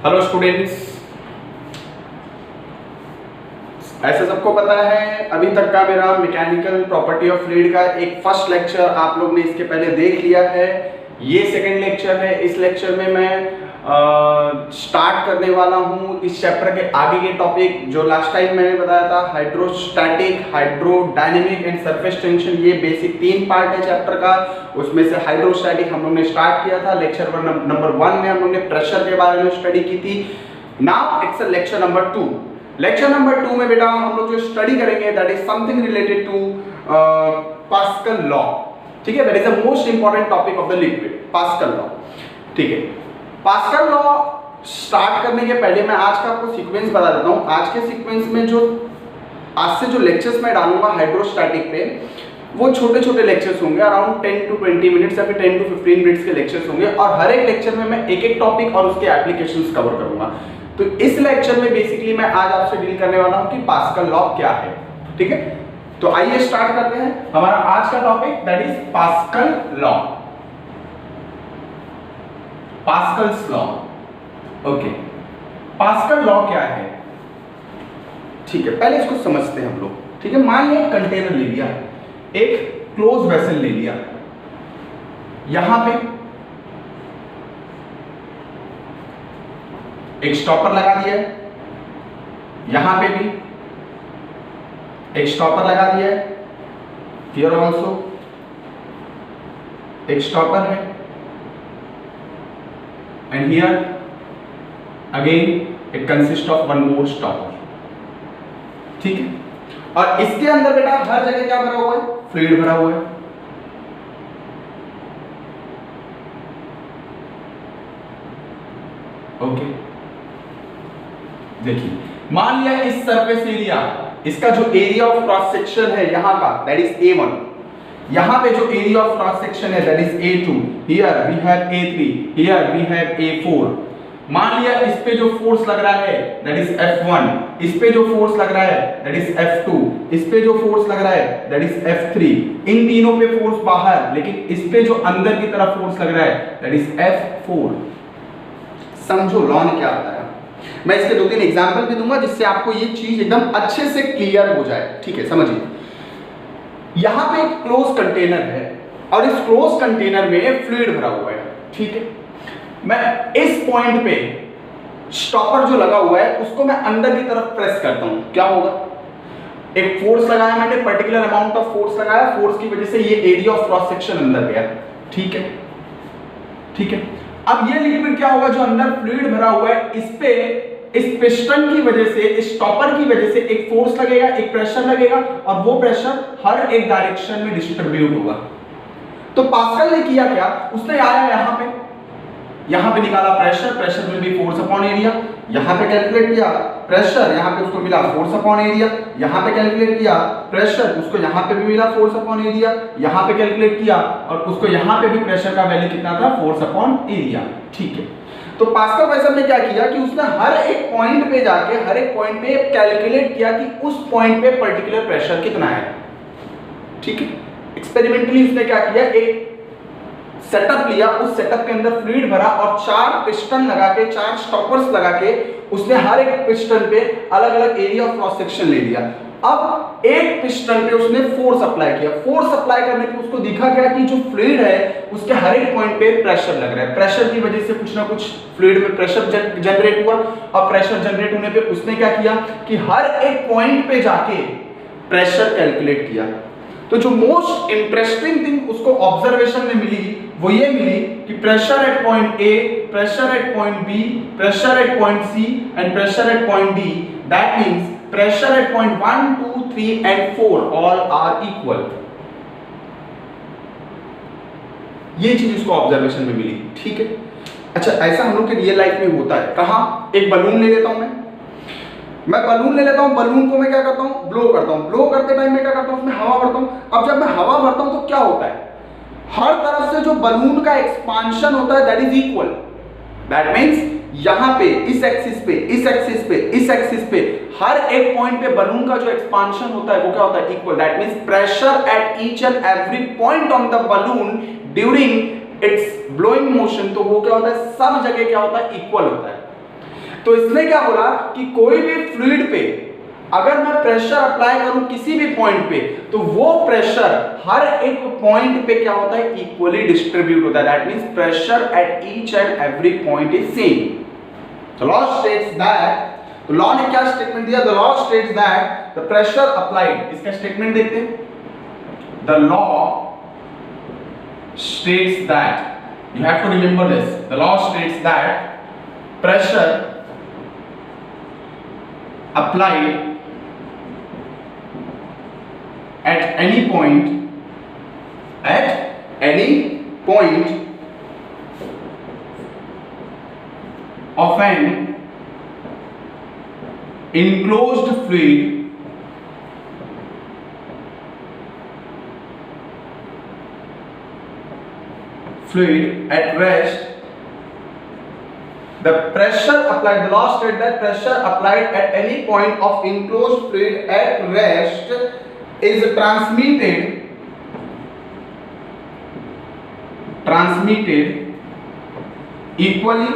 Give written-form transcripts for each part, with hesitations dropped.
Hello students, ऐसे सबको पता है अभी तक का मेरा मैकेनिकल प्रॉपर्टी ऑफ फ्लूइड का एक फर्स्ट लेक्चर आप लोग ने इसके पहले देख लिया है। ये सेकंड लेक्चर है। इस लेक्चर में मैं स्टार्ट करने वाला हूँ इस चैप्टर के आगे के टॉपिक जो लास्ट टाइम मैंने बताया था, hydrostatic, hydrodynamic and surface tension. ये बेसिक 3 पार्ट है चैप्टर का। उसमें से हाइड्रोस्टैटिक हम लोग ने स्टार्ट किया था। लेक्चर नंबर 1 में हम लोग ने प्रेशर के बारे में स्टडी की थी। Now it's a lecture number 2। Lecture number 2 में बेटा हम लोग जो स्टडी करेंगे that is something related to Pascal law. ठीक है, that is the most important topic of the liquid, Pascal law. ठीक है, पास्कल लॉ स्टार्ट करने के पहले मैं आज का आपको सीक्वेंस बता देता हूं। आज के सीक्वेंस में जो आज से जो लेक्चर्स मैं डालूंगा हाइड्रोस्टैटिक पे, वो छोटे छोटे लेक्चर्स होंगे, अराउंड 10 to 20 मिनट्स या फिर 10 to 15 मिनट्स के लेक्चर्स होंगे। और हर एक लेक्चर में मैं एक एक टॉपिक और उसके एप्लीकेशंस कवर करूंगा। तो इस लेक्चर में बेसिकली मैं आज आपसे डील करने वाला हूं कि पास्कल लॉ क्या है। ठीक है, तो आइए स्टार्ट करते हैं। हमारा आज का topic that is Pascal law, Pascal's law. Okay, Pascal law क्या है? ठीक है, पहले इसको समझते हैं हम लोग। ठीक है, मान लिया कंटेनर ले लिया, एक क्लोज वेसल ले लिया, यहां पे एक स्टॉपर लगा दिया है, यहां पे भी एक स्टॉपर लगा दिया है, हियर ऑल्सो एक स्टॉपर है, and here again it consist of one more stopper. ठीक है, और इसके अंदर बेटा हर जगह क्या भरा हुआ है? फ्लूइड भरा हुआ है। ओके, देखिए मान लिया इस सरफेस एरिया, इसका जो एरिया ऑफ क्रॉस सेक्शन है यहां का दैट इज A1, यहां पे जो एरिया ऑफ क्रॉस सेक्शन है that is A2, here we have A3, here we have A4। मान लिया इस पे जो फोर्स लग रहा है दैट इज F1, इस पे जो फोर्स लग रहा है दैट इज F2, इस पे जो फोर्स लग रहा है दैट इज F3। इन तीनों पे फोर्स बाहर, लेकिन इस पे जो अंदर की तरफ फोर्स लग रहा है दैट इज F4। समझो लॉ ने क्या बताया। मैं इसके 2-3 एग्जांपल भी दूंगा जिससे आपको ये चीज एकदम अच्छे से क्लियर हो जाए। ठीक है, समझिए। यहां पे एक क्लोज कंटेनर है और इस क्लोज कंटेनर में फ्लूइड भरा हुआ है। ठीक है, मैं इस पॉइंट पे स्टॉपर जो लगा हुआ है उसको मैं अंदर की तरफ प्रेस करता हूं, क्या होगा? एक फोर्स लगाया मैंने, पर्टिकुलर अमाउंट ऑफ फोर्स लगाया, फोर्स की वजह से ये एरिया ऑफ क्रॉस सेक्शन अंदर गया। ठीक है, ठीक है। अब ये लिक्विड क्या होगा? जो अंदर फ्लूइड भरा हुआ है इस पे, इस पिस्टन की वजह से, इस स्टॉपर की वजह से एक फोर्स लगेगा, एक प्रेशर लगेगा, और वो प्रेशर हर एक डायरेक्शन में डिस्ट्रीब्यूट होगा। तो पास्कल ने किया क्या? उसने आया यहां पे निकाला pressure, pressure will be force upon area. यहां पे कैलकुलेट किया प्रेशर, यहां पे उसको मिला फोर्स अपॉन एरिया। यहां पे कैलकुलेट किया प्रेशर, उसको यहां पे भी मिला फोर्स अपॉन एरिया। यहां पे कैलकुलेट किया और उसको यहां पे भी प्रेशर का वैल्यू कितना था? Force upon area. ठीक है, तो पास्कल वेसल ने क्या किया कि उसने हर एक पॉइंट पे जाके, हर एक पॉइंट पे कैलकुलेट किया कि उस पॉइंट पे पर्टिकुलर प्रेशर कितना है। ठीक है, एक्सपेरिमेंटली उसने क्या किया, एक सेटअप लिया, उस सेटअप के अंदर फ्लूइड भरा और 4 पिस्टन लगा के, 4 स्टॉपर्स लगा के उसने हर एक पिस्टन पे अलग अलग एरिया ऑफ क्रॉस सेक्शन ले लिया। अब एक पिस्टन पे उसने फोर्स अप्लाई किया। फोर्स अप्लाई करने पे उसको दिखा क्या कि जो फ्लूइड है उसके हर एक पॉइंट पे प्रेशर लग रहा है। प्रेशर की वजह से कुछ ना कुछ फ्लूइड में प्रेशर जनरेट हुआ, और प्रेशर जनरेट होने पे उसने क्या किया कि हर एक पॉइंट पे जाके प्रेशर कैलकुलेट किया। तो जो मोस्ट इंटरेस्टिंग थिंग उसको ऑब्जर्वेशन में मिली वो ये मिली कि pressure at point A, pressure at point B, pressure at point C and pressure at point D, that means pressure at point 1, 2, 3 and 4 all are equal। ये चीज उसको ऑब्जर्वेशन में मिली। ठीक है, अच्छा ऐसा हम लोग के रियल लाइफ में होता है। कहां? एक बलून ले लेता हूं मैं बलून ले लेता हूं, बलून को मैं क्या करता हूं? ब्लो करता हूं। ब्लो करते टाइम मैं क्या करता हूं? उसमें हवा भरता हूं। अब जब मैं हवा भरता हूं तो क्या होता है? हर तरफ से जो बलून का एक्सपांशन होता है that is equal. That means यहां पे इस एक्सिस पे, इस एक्सिस पे, इस एक्सिस पे हर एक पॉइंट पे बलून का जो एक्सपांशन होता है वो क्या होता है? Equal. That means pressure at each and every point on the balloon during its blowing motion, तो वो क्या होता है? सब जगह क्या होता है? इक्वल होता है। तो इसने क्या बोला कि कोई भी फ्लूइड पे अगर मैं प्रेशर अप्लाई करूं किसी भी पॉइंट पे, तो वो प्रेशर हर एक पॉइंट पे क्या होता है, इक्वली डिस्ट्रीब्यूट होता है। That means pressure at each and every point is same. The law states that, तो लॉ ने क्या स्टेटमेंट दिया? The law states that the pressure applied, इसका स्टेटमेंट देखते हैं। The law states that, you have to remember this, the law states that pressure applied at any point of an enclosed fluid at rest, the pressure applied, the law states that pressure applied at any point of enclosed fluid at rest is transmitted equally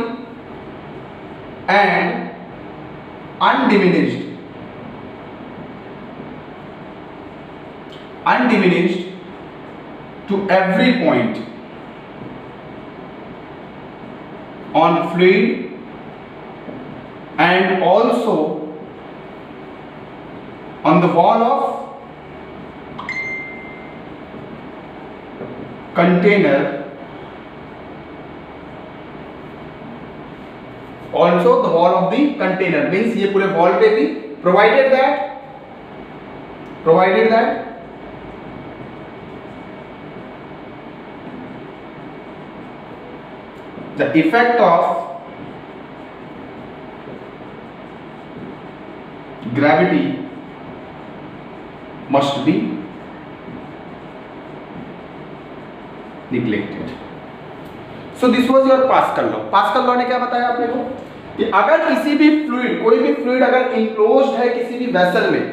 and undiminished to every point on fluid and also on the wall of container, also the wall of the container, means ये पूरे wall पे भी provided that the effect of gravity must be neglected. So this was your pascal law. Pascal law ने क्या बताया आपने को कि अगर किसी भी फ्लूइड, कोई भी फ्लूइड अगर इंक्लोज्ड है किसी भी वेसल में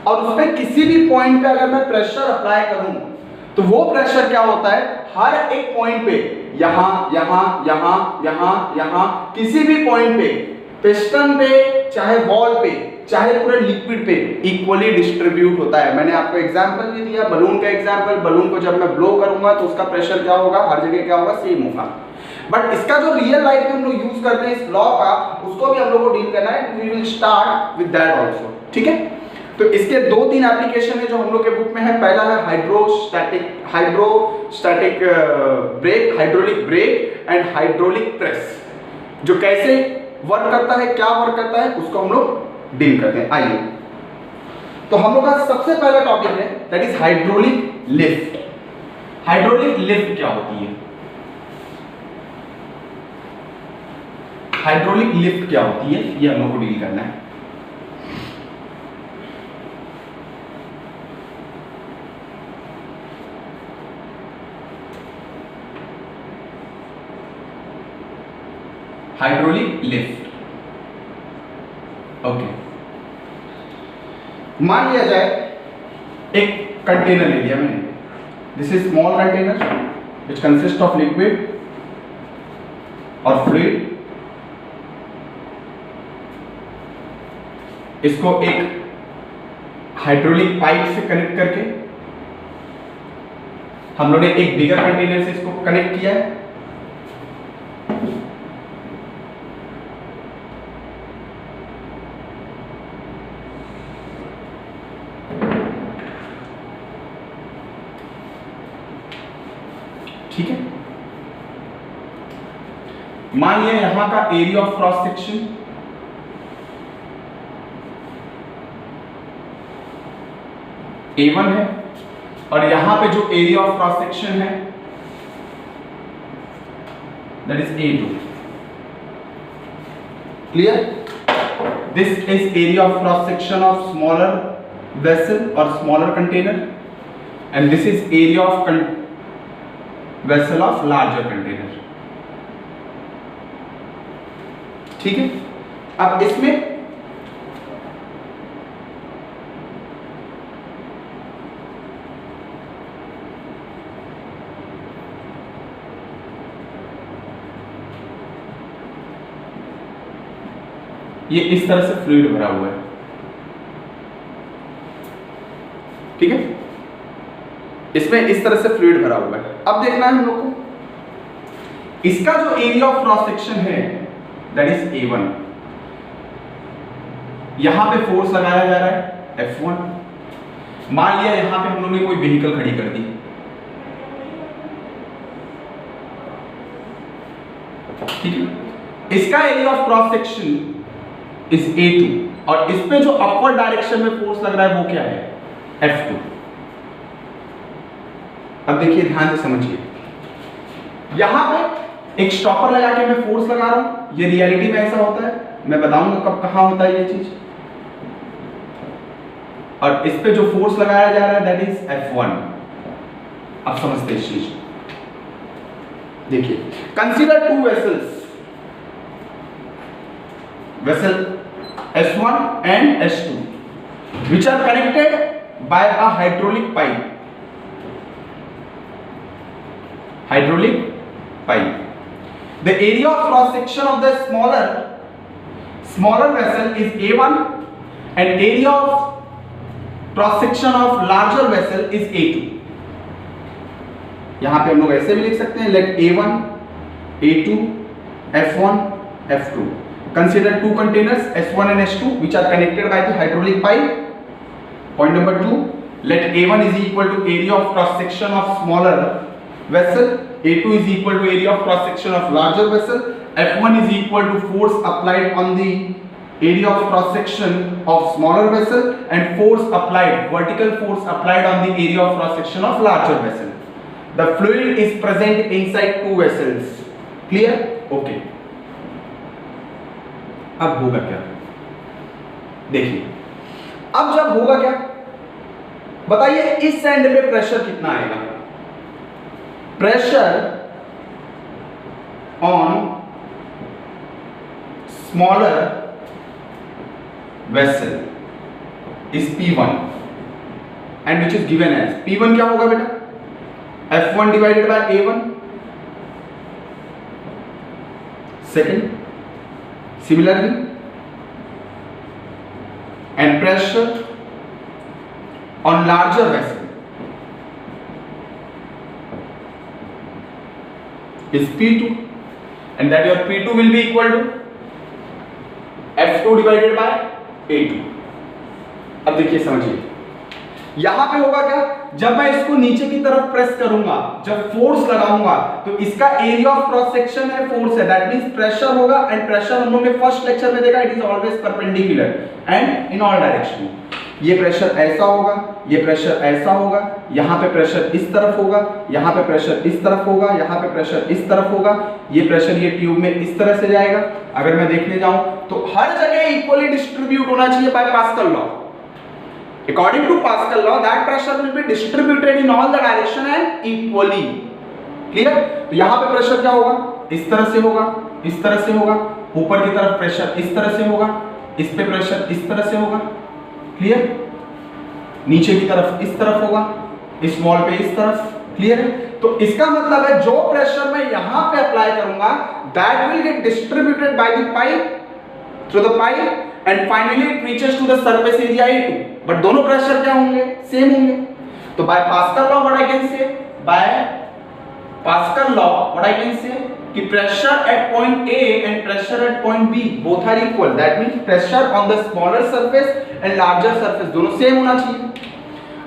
और उसमें किसी भी पॉइंट पे अगर मैं प्रेशर अप्लाई करूं, तो वो प्रेशर क्या होता है, हर एक पॉइंट पे, यहां यहां यहां यहां यहां, किसी भी पॉइंट पे, पिस्टन पे, चाहे वॉल पे, चाहे पूरे लिक्विड पे, इक्वली डिस्ट्रीब्यूट होता है। मैंने आपको एग्जांपल भी दिया, बलून का एग्जांपल। बलून को जब मैं ब्लो करूंगा तो उसका प्रेशर क्या होगा, हर जगह क्या होगा, सेम होगा। बट इसका जो रियल लाइफ में हम लोग यूज करते हैं इस लॉ का, उसको भी हम लोग को डील करना है। We will start with that also, ठीक है। तो इसके 2-3 एप्लीकेशन है जो हम लोग के बुक में है। पहला है hydrostatic brake, hydraulic brake and hydraulic press, जो कैसे वर्क करता है, क्या वर्क करता है, उसको हम लोग डील करते हैं। आइए, तो हम लोग का सबसे पहला टॉपिक है that is hydraulic lift. Hydraulic lift क्या होती है? हाइड्रोलिक लिफ्ट क्या होती है, ये हम लोग को डील करना है। Hydraulic lift, okay. मान लिया जाए एक कंटेनर ले लिया मैंने, this is small container which consist of liquid और फ्लूइड। इसको एक हाइड्रोलिक पाइप से कनेक्ट करके हम लोग ने एक बिगर कंटेनर से इसको कनेक्ट किया है। ठीक है, मान लिया यहां का area of cross section A1 है और यहां पे जो एरिया ऑफ क्रॉस सेक्शन है that is A2। Clear? This is area of cross section of smaller vessel और smaller container and this is area of vessel of larger container. ठीक है, अब इसमें ये इस तरह से फ्लूइड भरा हुआ है, ठीक है, इसमें इस तरह से फ्लूइड भरा हुआ है। अब देखना है हम लोग को इसका जो एरिया ऑफ क्रॉस सेक्शन है दैट इज A1। यहां पे फोर्स लगाया जा रहा है F1। मान लिया यहां पे हम लोग ने कोई व्हीकल खड़ी कर दी, ठीक है, इसका area of cross section is A2 और इस पे जो अपवर्ड डायरेक्शन में फोर्स लग रहा है वो क्या है F2। अब देखिए ध्यान से समझिए, यहां पे एक स्टॉपर लगा के मैं फोर्स लगा रहा हूं, ये रियलिटी में ऐसा होता है, मैं बताऊंगा कब कहां होता है ये चीज। और इस पे जो फोर्स लगाया जा रहा है दैट इज F1। अब समझते हैं इस चीज, देखिए consider two vessels, vessel S1 and S2 which are connected by a hydraulic pipe, the area of cross section of the smaller vessel is A1 and area of cross section of larger vessel is A2। यहां पे हम लोग ऐसे भी लिख सकते हैं, let A1 A2 F1 F2 consider two containers S1 and S2 which are connected by the hydraulic pipe। Point number 2, let A1 is equal to area of cross section of smaller vessel, A2 is equal to area of cross section of larger vessel, F1 is equal to force applied on the area of cross section of smaller vessel and vertical force applied on the area of cross section of larger vessel। The fluid is present inside two vessels। Clear? Okay। अब होगा क्या, देखिए अब जब होगा क्या बताइए, इस एंड पे प्रेशर कितना आएगा, pressure on smaller vessel is P1 and which is given as P1 क्या होगा बेटा F1 divided by A1। Second similarly and pressure on larger vessel is P2 and that your P2 will be equal to F2 divided by A2। अब देखिए समझिए, यहां पे होगा क्या, जब मैं इसको नीचे की तरफ प्रेस करूंगा, जब फोर्स लगाऊंगा तो इसका एरिया ऑफ क्रॉस सेक्शन है, फोर्स है, दैट मींस प्रेशर होगा एंड प्रेशर हम लोग ने फर्स्ट लेक्चर में देखा, it is always perpendicular and in all direction. ये प्रेशर ऐसा होगा, ये प्रेशर ऐसा होगा, यहां पे प्रेशर इस तरफ होगा, यहां पे प्रेशर इस तरफ होगा, यहां पे प्रेशर इस तरफ होगा, ये प्रेशर ये ट्यूब में इस तरह से जाएगा। अगर मैं देखने जाऊं तो हर जगह इक्वली डिस्ट्रीब्यूट होना चाहिए by Pascal law. According to Pascal law, that pressure will be distributed in all the direction and equally। Clear? तो यहाँ पे प्रेशर क्या होगा, इस तरह से होगा, इस तरह से होगा, ऊपर की तरफ प्रेशर इस तरह से होगा, इस पे प्रेशर इस तरह से होगा। क्लियर? नीचे की तरफ इस तरफ होगा, इस वॉल पे इस तरफ। क्लियर है? तो इसका मतलब है जो प्रेशर मैं यहाँ पे अप्लाई करूंगा that will get distributed by the pipe through the pipe and finally it reaches to the surface area A2। But दोनों प्रेशर क्या होंगे, सेम होंगे। तो by Pascal law what I can say, by Pascal law what I can say कि pressure at point A and pressure at point B both are equal, that means pressure on the smaller surface and larger surface दोनों same होना चाहिए।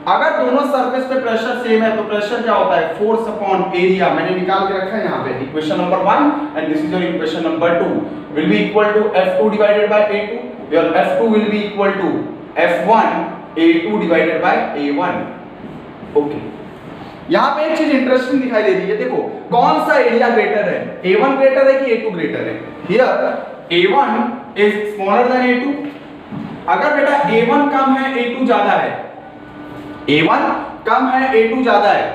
अगर दोनों surface पे pressure same है तो pressure क्या होता है, फोर्स अपॉन एरिया। मैंने निकाल के रखा है यहाँ पे equation number 1 and this is your equation number 2 will be equal to F2 divided by A2। Your F2 will be equal to F1 A2 divided by A1। Okay, यहाँ पे एक चीज इंटरेस्टिंग दिखाई दे रही है, देखो कौन सा एरिया ग्रेटर है, A1 ग्रेटर है कि A2 ग्रेटर है। Here A1 is smaller than A2। अगर बेटा A1 कम है A2 ज्यादा है, A1 कम है A2 ज्यादा है,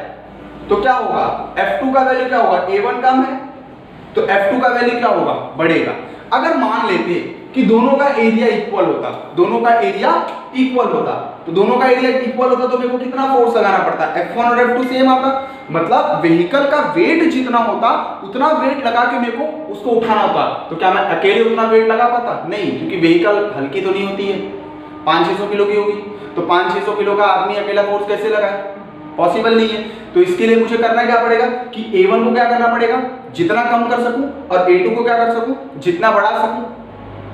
तो क्या होगा, F2 का वैल्यू क्या होगा, A1 कम है तो F2 का वैल्यू क्या होगा, बढ़ेगा। अगर मान लेते कि दोनों का एरिया इक्वल होता, दोनों का एरिया इक्वल होता, तो दोनों का एरिया इक्वल होता तो मेरे को कितना फोर्स लगाना पड़ता, F1 और F2 सेम आता, मतलब व्हीकल का वेट जितना होता उतना वेट लगा के मेरे को उसको उठाना होता। तो क्या मैं अकेले उतना वेट लगा पाता? नहीं, क्योंकि व्हीकल हल्की तो नहीं होती है, 500-600 किलो की होगी, तो 500-600 किलो का आदमी अकेला फोर्स कैसे लगाए? पॉसिबल नहीं है। तो इसके लिए मुझे करना क्या पड़ेगा कि A1 को क्या करना पड़ेगा, जितना कम कर सकूं, और A2 को क्या कर सकूं, जितना बढ़ा सकूं।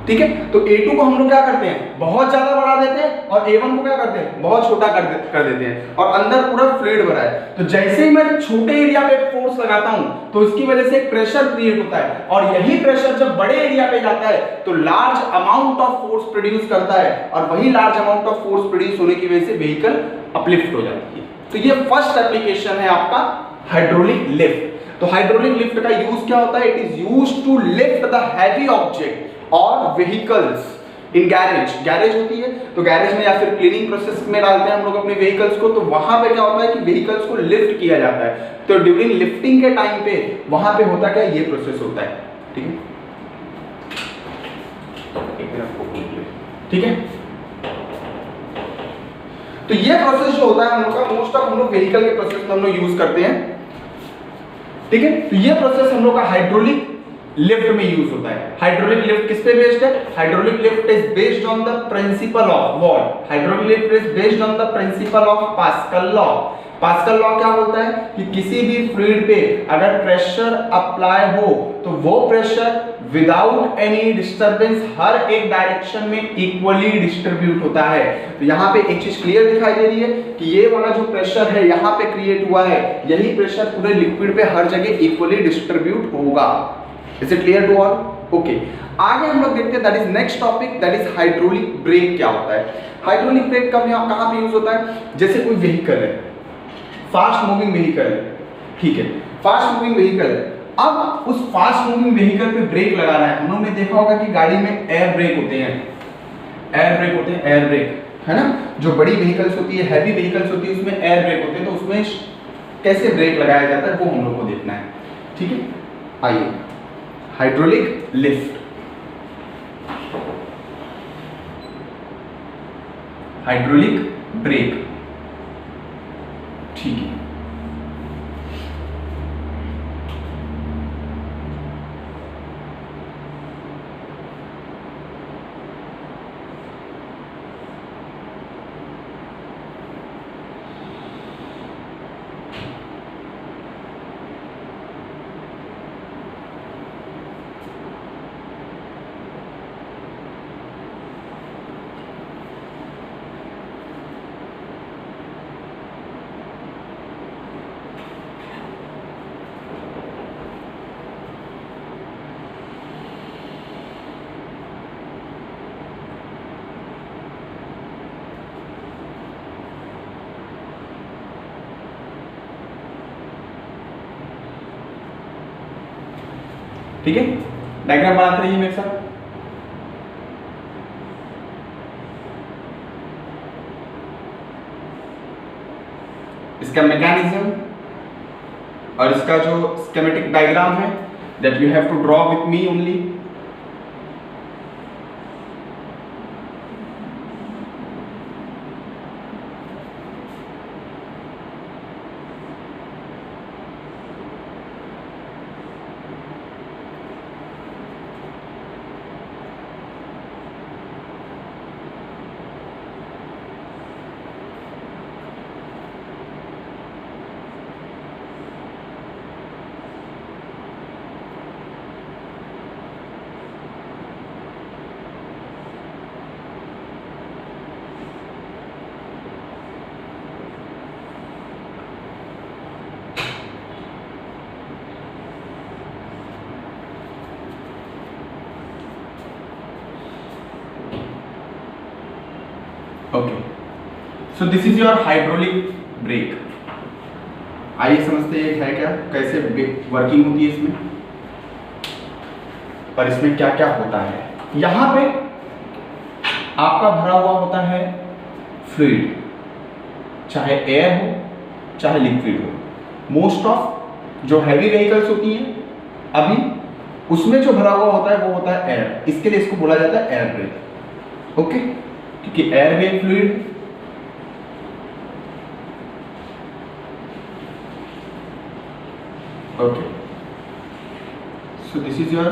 ठीक है, तो A2 को हम लोग क्या करते हैं, बहुत ज्यादा बढ़ा देते हैं, और A1 को क्या करते हैं, बहुत छोटा कर देते हैं, और अंदर पूरा फ्लूइड भरा है। तो जैसे ही मैं छोटे एरिया पे फोर्स लगाता हूं तो इसकी वजह से प्रेशर क्रिएट होता है, और यही प्रेशर जब बड़े एरिया पे जाता है तो large amount of force produce करता है, और वही large amount of force produce होने की वजह से व्हीकल अपलिफ्ट हो जाती है। तो ये फर्स्ट एप्लीकेशन है आपका हाइड्रोलिक लिफ्ट। तो हाइड्रोलिक लिफ्ट का यूज क्या होता है, it is used to lift the heavy object और व्हीकल्स इन गैरेज। गैरेज होती है तो गैरेज में या फिर क्लीनिंग प्रोसेस में डालते हैं हम लोग अपने व्हीकल्स को, तो वहां पे क्या होता है कि व्हीकल्स को लिफ्ट किया जाता है। तो ड्यूरिंग लिफ्टिंग के टाइम पे वहां पे होता क्या, ये प्रोसेस होता है। ठीक है, ठीक है, तो ये प्रोसेस जो होता है हम लोग का, मोस्ट ऑफ हम लोग व्हीकल के प्रोसेस में हम लोग यूज करते हैं। ठीक है, तो ये प्रोसेस हम लोग का हाइड्रोलिक लिफ्ट में यूज होता है। हाइड्रोलिक लिफ्ट किस पे बेस्ड है, hydraulic lift is based on the principle of what, hydraulic lift is based on the principle of pascal law. Pascal law क्या बोलता है कि किसी भी फ्लूइड पे अगर प्रेशर अप्लाई हो तो वो प्रेशर विदाउट एनी डिस्टरबेंस हर एक डायरेक्शन में इक्वली डिस्ट्रीब्यूट होता है। तो यहाँ पे एक चीज क्लियर दिखाई दे रही है कि ये वाला जो प्रेशर है यहाँ पे क्रिएट हुआ है, यही प्रेशर पूरे लिक्विड पे हर जगह इक्वली डिस्ट्रीब्यूट होगा। Is it clear to all? Okay, आगे हम लोग देखते हैं, that is next topic, that is hydraulic brake क्या होता है। हाइड्रोलिक ब्रेक कब यहाँ कहाँ पे यूज होता है, जैसे कोई व्हीकल है, फास्ट मूविंग व्हीकल है, ठीक है, फास्ट मूविंग व्हीकल है, अब उस फास्ट मूविंग व्हीकल पे ब्रेक लगाना है। हम लोग ने देखा होगा कि गाड़ी में एयर ब्रेक होते हैं, एयर ब्रेक होते हैं, एयर ब्रेक है ना, जो बड़ी व्हीकल्स होती है, हैवी व्हीकल्स होती है, उसमें एयर ब्रेक होते हैं, तो उसमें कैसे ब्रेक लगाया जाता है वो हम लोग को देखना है। ठीक है, आइए, हाइड्रोलिक लिफ्ट, हाइड्रोलिक ब्रेक, ठीक है, ठीक है, डायग्राम बनाते रहिए मेरे साथ। इसका मैकेनिज्म और इसका जो स्कीमेटिक डायग्राम है, that you have to draw with me only. Okay, so this is your hydraulic brake. आइए समझते हैं है क्या, कैसे वर्किंग होती है इसमें, और इसमें क्या क्या होता है। यहां पे आपका भरा हुआ होता है फ्लूइड, चाहे एयर हो चाहे लिक्विड हो। मोस्ट ऑफ जो हैवी व्हीकल्स होती हैं अभी उसमें जो भरा हुआ होता है वो होता है एयर, इसके लिए इसको बोला जाता है एयर ब्रेक। ओके, क्योंकि एयर भी एक फ्लूइड है। Okay, so this is your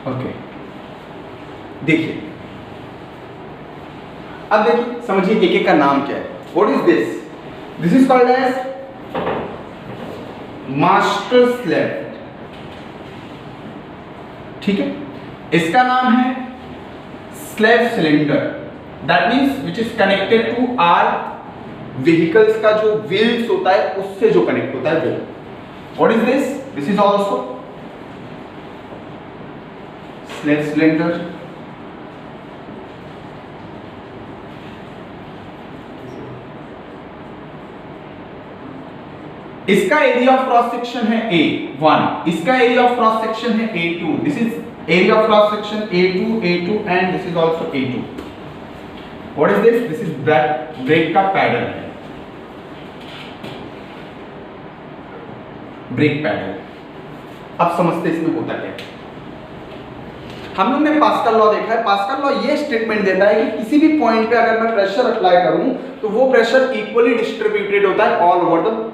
okay. देखिए, अब देखिए, समझिए एक एक का नाम क्या है। What is this? This is called as master slave. ठीक है, इसका नाम है slave cylinder, that means which is connected to our vehicles का जो व्हील्स होता है उससे जो कनेक्ट होता है वो। What is this? This is also slave cylinder. इसका एरिया ऑफ क्रॉस सेक्शन है A1, इसका एरिया ऑफ क्रॉस सेक्शन है A2। This is area of cross section A2 and this is also A2। What is this? This is brake का pedal है, brake pedal. अब समझते इसमें होता क्या है। हम लोग ने पास्कल लॉ देखा है। पास्कल लॉ ये स्टेटमेंट देता है कि किसी भी पॉइंट पे अगर मैं प्रेशर अप्लाई करूं तो वो प्रेशर इक्वली डिस्ट्रीब्यूटेड होता है ऑल ओवर द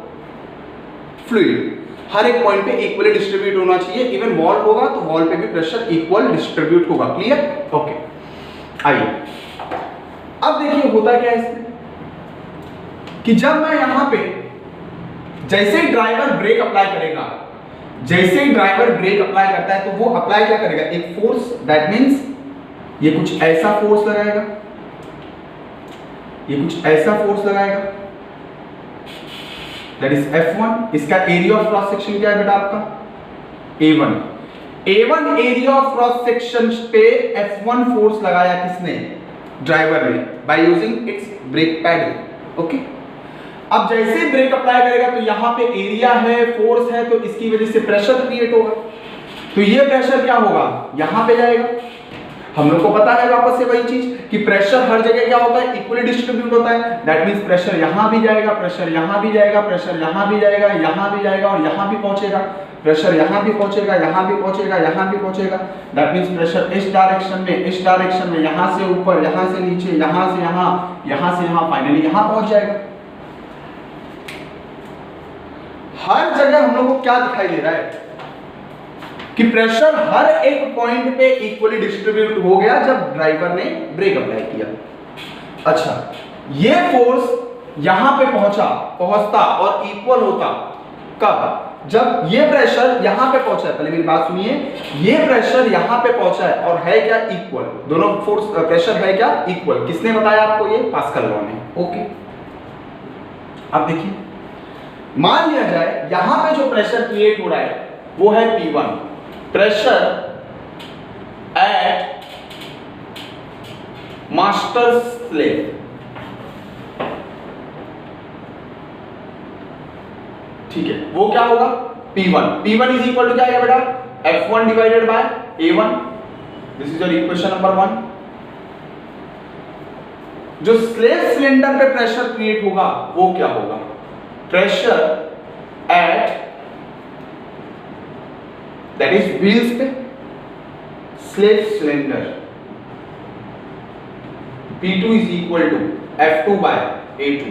फ्लूइड। हर एक पॉइंट पे इक्वली डिस्ट्रीब्यूट होना चाहिए। इवन वॉल होगा तो वॉल पे भी प्रेशर इक्वल डिस्ट्रीब्यूट होगा। क्लियर? ओके, आइए अब देखिए होता क्या है इसमें कि जब मैं यहां पे जैसे ही ड्राइवर ब्रेक अप्लाई करेगा, जैसे ही ड्राइवर ब्रेक अप्लाई करता है तो वो अप्लाई क्या करेगा? एक फोर्स, दैट मींस ये कुछ ऐसा फोर्स लगाएगा, ये कुछ ऐसा फोर्स लगाएगा, दैट इज F1। इसका एरिया ऑफ क्रॉस सेक्शन क्या है बेटा आपका? A1। A1 area of cross section पे F1 फोर्स लगाया किसने? ड्राइवर ने, by using its brake pedal. Okay, अब जैसे ही ब्रेक अप्लाई करेगा तो यहां पे एरिया है, फोर्स है, तो इसकी वजह से प्रेशर क्रिएट होगा। तो ये प्रेशर क्या होगा? यहां पे जाएगा। हम लोग को पता है वापस से वही चीज कि प्रेशर हर जगह क्या होता है? इक्वली डिस्ट्रीब्यूट होता है। दैट मींस प्रेशर यहां भी जाएगा, प्रेशर यहां भी जाएगा, प्रेशर यहां भी जाएगा, यहां भी जाएगा और यहां भी पहुंचेगा। प्रेशर यहां भी पहुंचेगा, यहां भी पहुंचेगा, यहां भी पहुंचेगा। दैट मींस प्रेशर इस डायरेक्शन में, इस डायरेक्शन में, यहां से ऊपर, यहां से नीचे, यहां से यहां, यहां से यहां, फाइनली यहां पहुंच जाएगा। हर जगह हम लोग को क्या दिखाई दे रहा है कि प्रेशर हर एक पॉइंट पे इक्वली डिस्ट्रीब्यूट हो गया जब ड्राइवर ने ब्रेक अप्लाई किया। अच्छा, ये फोर्स यहां पे पहुंचता और इक्वल होता कब? जब ये प्रेशर यहां पे पहुंचा है। पहले मेरी बात सुनिए, ये प्रेशर यहां पे पहुंचा है और है क्या? इक्वल। दोनों फोर्स प्रेशर है क्या? इक्वल। किसने बताया आपको? ये पास्कल लॉ ने। ओके, अब देखिए, मान लिया जाए यहां पे जो प्रेशर क्रिएट हो रहा है वो है P1, pressure at master slave. ठीक है, वो क्या होगा? P1 इज इक्वल टू क्या है बेटा? F1 divided by A1। This is your equation number 1। जो स्लेव सिलेंडर पे प्रेशर क्रिएट होगा वो क्या होगा? Pressure at, that is wheels पे, slave cylinder, P2 is equal to F2 by A2।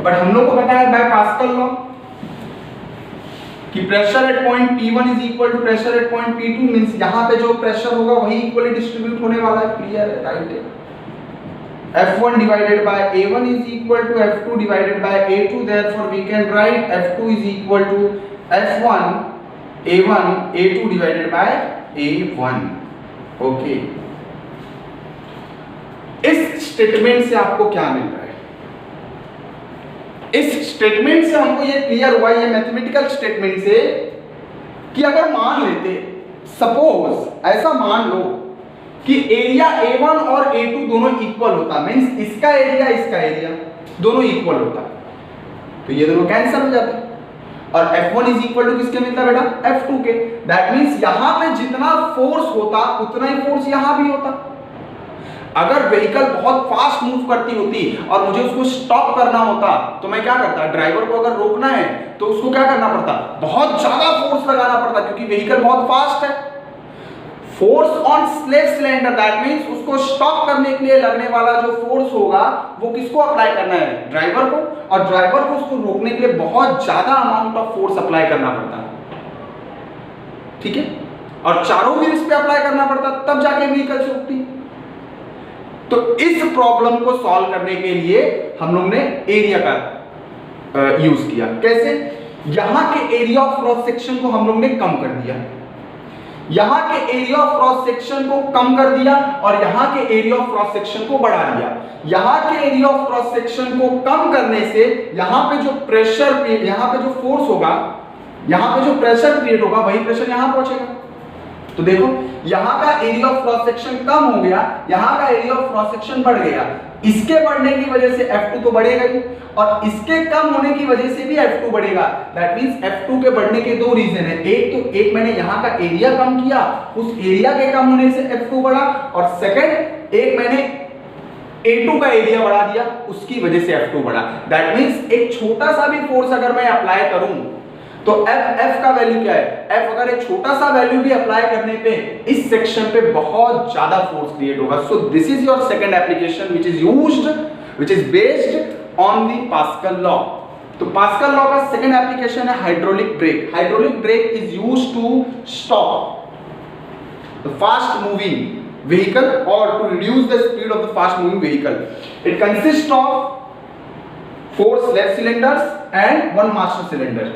But हम लोग को पता है बाय पास्कल लॉ कि pressure at point P1 is equal to pressure at point P2, means यहां पे जो प्रेशर होगा वही इक्वली डिस्ट्रीब्यूट होने वाला है। क्लियर है? राइट है। F1 divided by A1 is equal to F2 divided by A2. Therefore, we can write F2 is equal to F1 A1 A2 divided by A1. Okay. इस statement से आपको क्या मिल रहा है? इस स्टेटमेंट से हमको ये क्लियर हुआ, ये मैथमेटिकल स्टेटमेंट से, कि अगर मान लेते, सपोज ऐसा मान लो कि एरिया A1 और A2 दोनों इक्वल होता, मींस इसका एरिया दोनों इक्वल होता, तो ये दोनों कैंसिल हो जाते और F1 इज इक्वल टू किसके मिलता बेटा? F2 के। दैट मींस यहां पे जितना फोर्स होता उतना ही फोर्स यहां भी होता। अगर व्हीकल बहुत फास्ट मूव करती होती और मुझे उसको स्टॉप करना होता तो मैं क्या करता, ड्राइवर को अगर रोकना है तो उसको क्या करना पड़ता, बहुत ज्यादा फोर्स लगाना पड़ता, क्योंकि व्हीकल बहुत फास्ट है। Force on slave cylinder, that means उसको स्टॉप करने के लिए लगने वाला जो फोर्स होगा वो किसको अप्लाई करना है, ड्राइवर को, और ड्राइवर को उसको रोकने के लिए बहुत ज्यादा अमाउंट ऑफ फोर्स अप्लाई करना पड़ता है, ठीक है, और चारों व्हील्स पे अप्लाई करना पड़ता, तब जाके व्हीकल रुकती। तो इस प्रॉब्लम को सॉल्व करने के लिए हम लोग ने एरिया का यूज किया। कैसे, यहां के एरिया ऑफ क्रॉस सेक्शन को हम लोग ने कम कर दिया, यहां के एरिया ऑफ क्रॉस सेक्शन को कम कर दिया और यहां के एरिया ऑफ क्रॉस सेक्शन को बढ़ा दिया। यहां के एरिया ऑफ क्रॉस सेक्शन को कम करने से यहां पे जो प्रेशर, यहां पे जो फोर्स होगा, यहां पे जो प्रेशर क्रिएट होगा वही प्रेशर यहां पहुंचेगा। तो देखो यहां का एरिया ऑफ क्रॉस सेक्शन कम हो गया, यहां का एरिया ऑफ क्रॉस सेक्शन बढ़ गया। इसके बढ़ने की वजह से F2 तो बढ़ेगा ही, और इसके कम होने की वजह से भी F2 बढ़ेगा। दैट मींस F2 के बढ़ने के दो रीजन है, एक मैंने यहां का एरिया कम किया, उस एरिया के कम होने से F2 बढ़ा, और सेकंड एक मैंने A2 का एरिया बढ़ा दिया, उसकी वजह से F2 बढ़ा। दैट मींस एक छोटा सा भी फोर्स अगर मैं अप्लाई करूं तो F का वैल्यू क्या है, F अगर एक छोटा सा वैल्यू भी अप्लाई करने पे इस सेक्शन पे बहुत ज्यादा फोर्स क्रिएट होगा। So this is your second application which is used, which is based on the Pascal law. तो पास्कल लॉ का सेकंड एप्लीकेशन है hydraulic brake. Hydraulic brake is used to stop the fast moving vehicle or to reduce the speed of the fast moving vehicle. It consists of 4 slave cylinders and 1 master cylinder.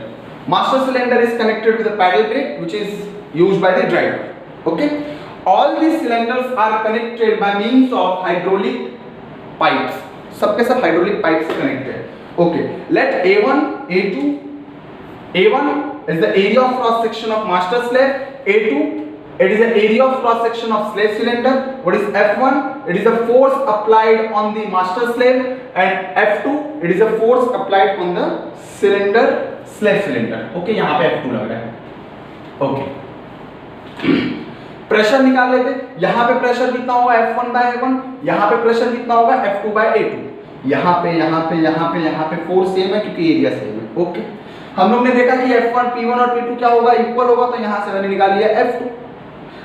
Master cylinder is connected with the paddle brake which is used by the driver. Okay, all these cylinders are connected by means of hydraulic pipes. सबके सब hydraulic pipes से connected है. Okay, let A1, A2, A1 is the area of cross section of master slave. A2, it is the area of cross section of slave cylinder. What is F1? It is the force applied on the master slave, and F2 it is the force applied on the cylinder, slave cylinder. Okay, यहाँ पे F2 लग रहा है. Okay. Pressure निकाल लेते, यहाँ पे pressure कितना होगा F1 by A1, यहाँ पे प्रेशर कितना होगा F2 by A2, यहाँ पे फोर्स सेम है क्योंकि एरिया सेम है। ओके, हम लोग ने देखा कि F1, P1 और P2 क्या होगा, इक्वल होगा, तो यहाँ से मैंने निकाल लिया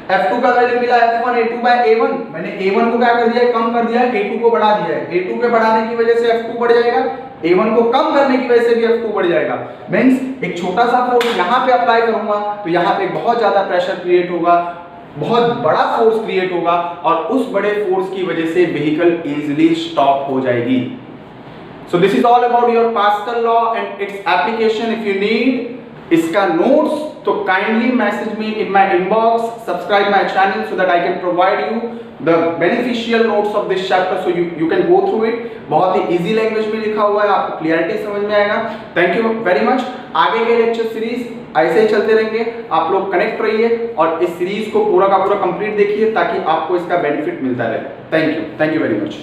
F2 का वैल्यू मिला F1 A2 by A1, मैंने A1 को क्या कर दिया है, कम कर दिया है, A2 को बढ़ा दिया है, A2 के बढ़ाने की वजह से F2 बढ़ जाएगा, A1 को कम करने की वजह से भी F2 बढ़ जाएगा। मींस एक छोटा सा फोर्स यहाँ पे अप्लाई करूंगा तो यहाँ पे बहुत ज्यादा प्रेशर क्रिएट होगा, बहुत बड़ा फोर्स क्रिएट होगा, और उस बड़े फोर्स की वजह से व्हीकल इजीली स्टॉप हो जाएगी। So this is all about your Pascal law and its application. If you need इसका notes तो kindly message me in my inbox, subscribe my channel so that I can provide you the beneficial notes of this chapter so you can go through it. बहुत ही easy language में लिखा हुआ है, आपको clarity समझ में आएगा। Thank you very much. आगे के lecture series ऐसे ही चलते रहेंगे, आप लोग कनेक्ट रहिए और इस सीरीज को पूरा का पूरा कंप्लीट देखिए ताकि आपको इसका बेनिफिट मिलता रहे। Thank you very much.